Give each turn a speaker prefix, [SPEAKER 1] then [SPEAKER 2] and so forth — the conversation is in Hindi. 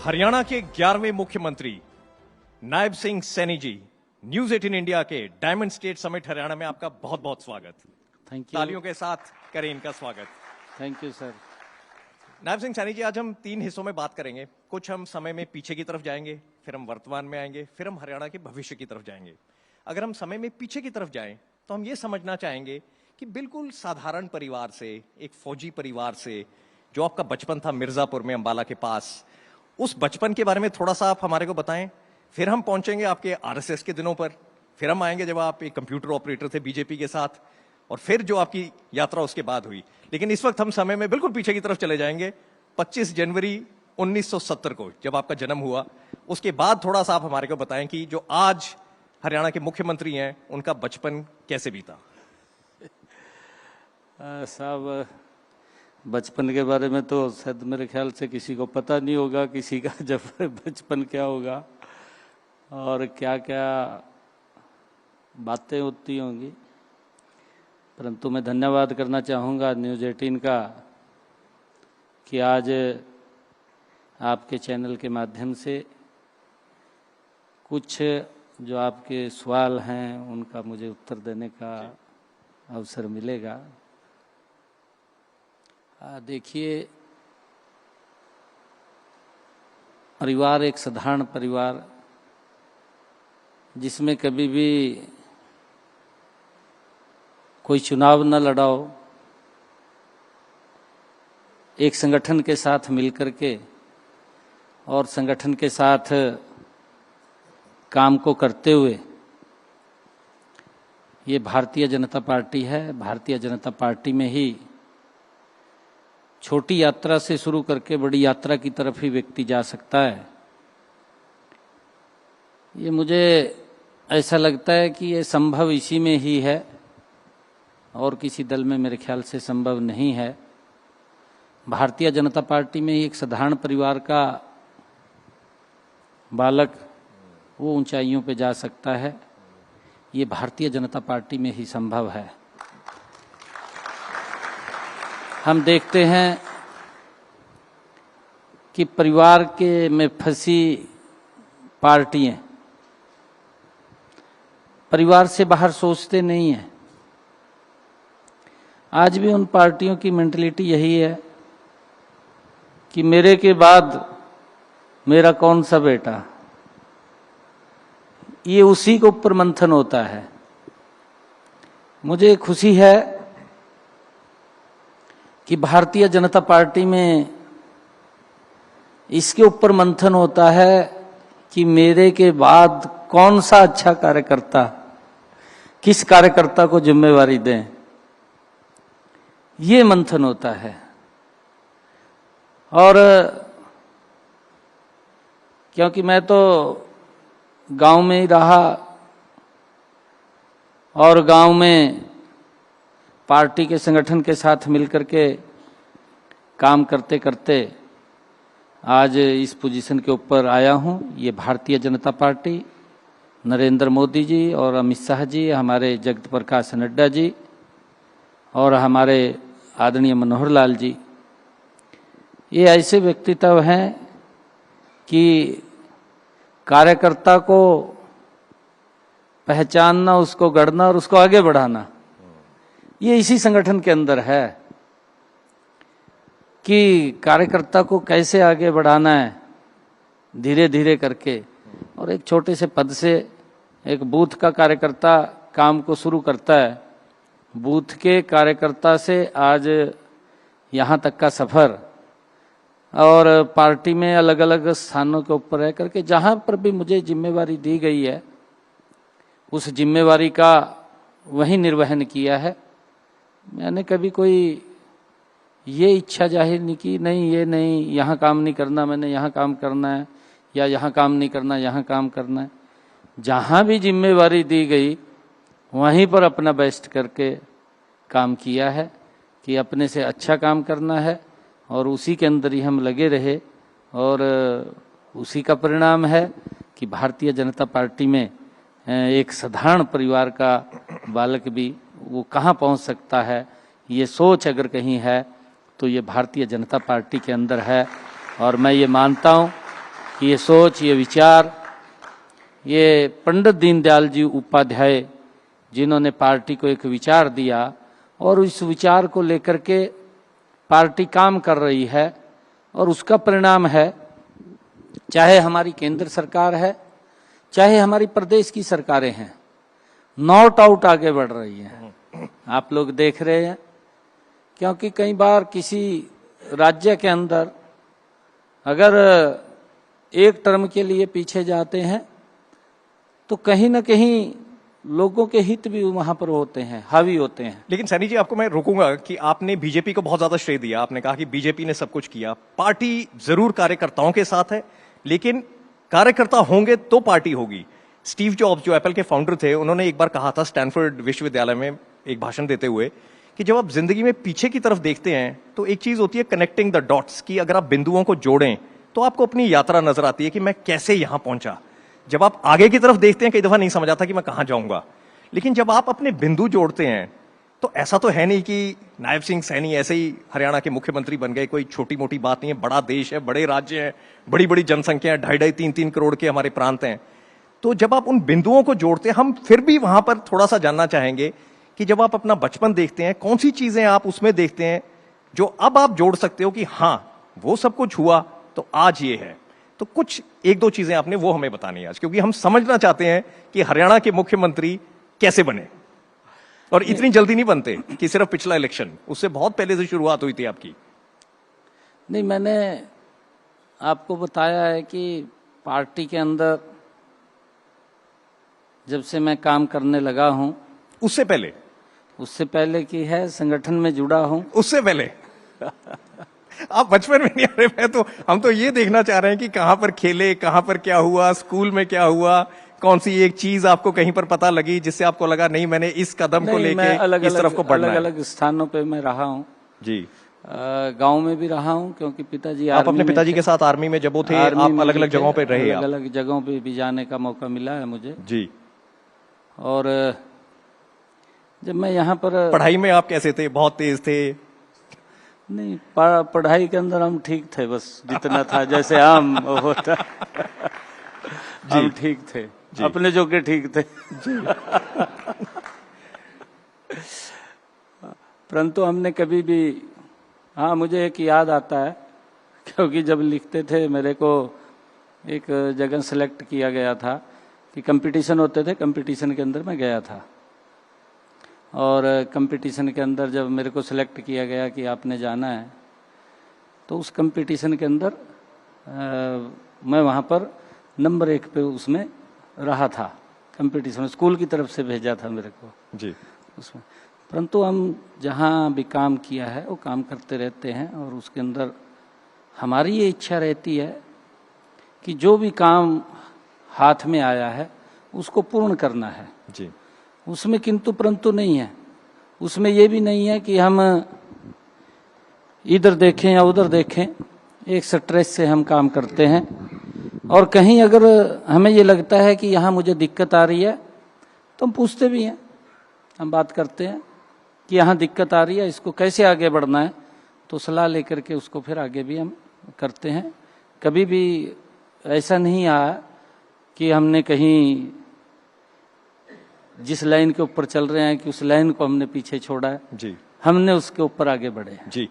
[SPEAKER 1] हरियाणा के 11वें मुख्यमंत्री नायब सिंह सैनी जी, न्यूज 18 इंडिया के डायमंड स्टेट समिट हरियाणा में आपका बहुत बहुत स्वागत।
[SPEAKER 2] Thank you.
[SPEAKER 1] तालियों के साथ करें इनका स्वागत।
[SPEAKER 2] Thank you sir.
[SPEAKER 1] Nayab Singh Saini ji, आज हम 3 हिस्सों में बात करेंगे। कुछ हम समय में पीछे की तरफ जाएंगे, फिर हम वर्तमान में आएंगे, फिर हम हरियाणा के भविष्य की तरफ जाएंगे। अगर हम समय में पीछे की तरफ जाएं तो हम ये समझना चाहेंगे कि बिल्कुल साधारण परिवार से, एक फौजी परिवार से, जो आपका बचपन था मिर्जापुर में अंबाला के पास, उस बचपन के बारे में थोड़ा सा आप हमारे को बताएं। फिर हम पहुंचेंगे आपके आरएसएस के दिनों पर, फिर हम आएंगे जब आप एक कंप्यूटर ऑपरेटर थे बीजेपी के साथ, और फिर जो आपकी यात्रा उसके बाद हुई। लेकिन इस वक्त हम समय में बिल्कुल पीछे की तरफ चले जाएंगे, 25 जनवरी 1970 को जब आपका जन्म हुआ। उसके बाद थोड़ा सा आप हमारे को बताएं कि जो आज हरियाणा के मुख्यमंत्री हैं उनका बचपन कैसे बीता।
[SPEAKER 2] साहब, बचपन के बारे में तो शायद मेरे ख्याल से किसी को पता नहीं होगा, किसी का जब बचपन क्या होगा और क्या क्या बातें होती होंगी। परंतु मैं धन्यवाद करना चाहूँगा न्यूज़ 18 का कि आज आपके चैनल के माध्यम से कुछ जो आपके सवाल हैं उनका मुझे उत्तर देने का अवसर मिलेगा। देखिए, परिवार एक साधारण परिवार जिसमें कभी भी कोई चुनाव न लड़ाओ, एक संगठन के साथ मिलकर के और संगठन के साथ काम को करते हुए, ये भारतीय जनता पार्टी है। भारतीय जनता पार्टी में ही छोटी यात्रा से शुरू करके बड़ी यात्रा की तरफ ही व्यक्ति जा सकता है। ये मुझे ऐसा लगता है कि ये संभव इसी में ही है और किसी दल में मेरे ख्याल से संभव नहीं है। भारतीय जनता पार्टी में ही एक साधारण परिवार का बालक वो ऊंचाइयों पे जा सकता है। ये भारतीय जनता पार्टी में ही संभव है। हम देखते हैं कि परिवार के में फंसी पार्टियां परिवार से बाहर सोचते नहीं हैं। आज भी उन पार्टियों की मेंटलिटी यही है कि मेरे के बाद मेरा कौन सा बेटा, ये उसी के ऊपर मंथन होता है। मुझे खुशी है कि भारतीय जनता पार्टी में इसके ऊपर मंथन होता है कि मेरे के बाद कौन सा अच्छा कार्यकर्ता, किस कार्यकर्ता को जिम्मेवारी दें, ये मंथन होता है। और क्योंकि मैं तो गांव में ही रहा और गांव में पार्टी के संगठन के साथ मिलकर के काम करते करते आज इस पोजीशन के ऊपर आया हूं। ये भारतीय जनता पार्टी, नरेंद्र मोदी जी और अमित शाह जी, हमारे जगत प्रकाश नड्डा जी और हमारे आदरणीय मनोहर लाल जी, ये ऐसे व्यक्तित्व हैं कि कार्यकर्ता को पहचानना, उसको गढ़ना और उसको आगे बढ़ाना, ये इसी संगठन के अंदर है कि कार्यकर्ता को कैसे आगे बढ़ाना है धीरे धीरे करके। और एक छोटे से पद से एक बूथ का कार्यकर्ता काम को शुरू करता है। बूथ के कार्यकर्ता से आज यहाँ तक का सफर और पार्टी में अलग अलग स्थानों के ऊपर रह करके जहाँ पर भी मुझे जिम्मेवारी दी गई है उस जिम्मेवारी का वही निर्वहन किया है। मैंने कभी कोई ये इच्छा जाहिर नहीं की, नहीं ये नहीं, यहाँ काम नहीं करना, मैंने यहाँ काम करना है, या यहाँ काम नहीं करना, यहाँ काम करना है। जहाँ भी जिम्मेवारी दी गई वहीं पर अपना बेस्ट करके काम किया है कि अपने से अच्छा काम करना है और उसी के अंदर ही हम लगे रहे। और उसी का परिणाम है कि भारतीय जनता पार्टी में एक साधारण परिवार का बालक भी वो कहाँ पहुँच सकता है, ये सोच अगर कहीं है तो ये भारतीय जनता पार्टी के अंदर है। और मैं ये मानता हूँ कि ये सोच, ये विचार, ये पंडित दीनदयाल जी उपाध्याय जिन्होंने पार्टी को एक विचार दिया और इस विचार को लेकर के पार्टी काम कर रही है और उसका परिणाम है, चाहे हमारी केंद्र सरकार है, चाहे हमारी प्रदेश की सरकारें हैं, नॉट आउट आगे बढ़ रही हैं। आप लोग देख रहे हैं, क्योंकि कई बार किसी राज्य के अंदर अगर एक टर्म के लिए पीछे जाते हैं तो कहीं ना कहीं लोगों के हित भी वहां पर होते हैं, हावी होते हैं।
[SPEAKER 1] लेकिन सैनी जी, आपको मैं रोकूंगा कि आपने बीजेपी को बहुत ज्यादा श्रेय दिया। आपने कहा कि बीजेपी ने सब कुछ किया। पार्टी जरूर कार्यकर्ताओं के साथ है, लेकिन कार्यकर्ता होंगे तो पार्टी होगी। स्टीव जॉब्स जो एप्पल के फाउंडर थे, उन्होंने एक बार कहा था स्टैनफोर्ड विश्वविद्यालय में एक भाषण देते हुए कि जब आप जिंदगी में पीछे की तरफ देखते हैं तो एक चीज होती है कनेक्टिंग द डॉट्स, की अगर आप बिंदुओं को जोड़ें तो आपको अपनी यात्रा नजर आती है कि मैं कैसे यहां पहुंचा। जब आप आगे की तरफ देखते हैं, कई दफा नहीं समझ आता कि मैं कहां जाऊंगा, लेकिन जब आप अपने बिंदु जोड़ते हैं तो ऐसा तो है नहीं कि नायब सिंह सैनी ऐसे ही हरियाणा के मुख्यमंत्री बन गए। कोई छोटी मोटी बात नहीं है, बड़ा देश है, बड़े राज्य हैं, बड़ी बड़ी जनसंख्या है, 2.5-3 करोड़ के हमारे प्रांत हैं। तो जब आप उन बिंदुओं को जोड़ते हैं, हम फिर भी वहां पर थोड़ा सा जानना चाहेंगे कि जब आप अपना बचपन देखते हैं, कौन सी चीजें आप उसमें देखते हैं जो अब आप जोड़ सकते हो कि हां वो सब कुछ हुआ तो आज ये है। तो कुछ एक दो चीजें आपने वो हमें बतानी है आज, क्योंकि हम समझना चाहते हैं कि हरियाणा के मुख्यमंत्री कैसे बने। और इतनी जल्दी नहीं बनते कि सिर्फ पिछला इलेक्शन, उससे बहुत पहले से शुरुआत हुई थी आपकी।
[SPEAKER 2] नहीं, मैंने आपको बताया है कि पार्टी के अंदर जब से मैं काम करने लगा हूं,
[SPEAKER 1] उससे पहले
[SPEAKER 2] की है, संगठन में जुड़ा हूं,
[SPEAKER 1] उससे पहले आप बचपन में नहीं आ रहे। हम तो ये देखना चाह रहे हैं कि कहां पर खेले, कहां पर क्या हुआ, स्कूल में क्या हुआ, कौन सी एक चीज आपको कहीं पर पता लगी जिससे आपको लगा नहीं मैंने इस कदम को लेके इस तरफ को बढ़ना है।
[SPEAKER 2] अलग अलग स्थानों पे मैं रहा हूं
[SPEAKER 1] जी।
[SPEAKER 2] गांव में भी रहा हूं, क्योंकि पिताजी
[SPEAKER 1] आप अपने पिताजी के साथ आर्मी में जब वो थे, आप अलग अलग जगहों पे रहे।
[SPEAKER 2] अलग अलग जगहों पे भी जाने का मौका मिला है मुझे
[SPEAKER 1] जी।
[SPEAKER 2] और जब मैं यहाँ पर
[SPEAKER 1] पढ़ाई में आप कैसे थे? बहुत तेज थे?
[SPEAKER 2] नहीं, पढ़ाई के अंदर हम ठीक थे, बस जितना था, जैसे आम होता हम ठीक थे, अपने जो के ठीक थे। परंतु हमने कभी भी, हाँ मुझे एक याद आता है, क्योंकि जब लिखते थे मेरे को एक जगह सेलेक्ट किया गया था कि कंपटीशन होते थे, कंपटीशन के अंदर मैं गया था और कंपटीशन के अंदर जब मेरे को सिलेक्ट किया गया कि आपने जाना है, तो उस कंपटीशन के अंदर मैं वहाँ पर नंबर 1 पे उसमें रहा था। कंपटीशन स्कूल की तरफ से भेजा था मेरे को
[SPEAKER 1] जी
[SPEAKER 2] उसमें। परंतु हम जहाँ भी काम किया है वो काम करते रहते हैं और उसके अंदर हमारी ये इच्छा रहती है कि जो भी काम हाथ में आया है उसको पूर्ण करना है
[SPEAKER 1] जी।
[SPEAKER 2] उसमें किंतु परंतु नहीं है। उसमें ये भी नहीं है कि हम इधर देखें या उधर देखें, एक स्ट्रेस से हम काम करते हैं। और कहीं अगर हमें ये लगता है कि यहाँ मुझे दिक्कत आ रही है तो हम पूछते भी हैं, हम बात करते हैं कि यहाँ दिक्कत आ रही है, इसको कैसे आगे बढ़ना है, तो सलाह लेकर के उसको फिर आगे भी हम करते हैं। कभी भी ऐसा नहीं आया कि हमने कहीं जिस लाइन के ऊपर चल रहे हैं कि उस लाइन को हमने पीछे छोड़ा है।
[SPEAKER 1] जी।
[SPEAKER 2] हमने उसके ऊपर आगे बढ़े हैं।
[SPEAKER 1] जी।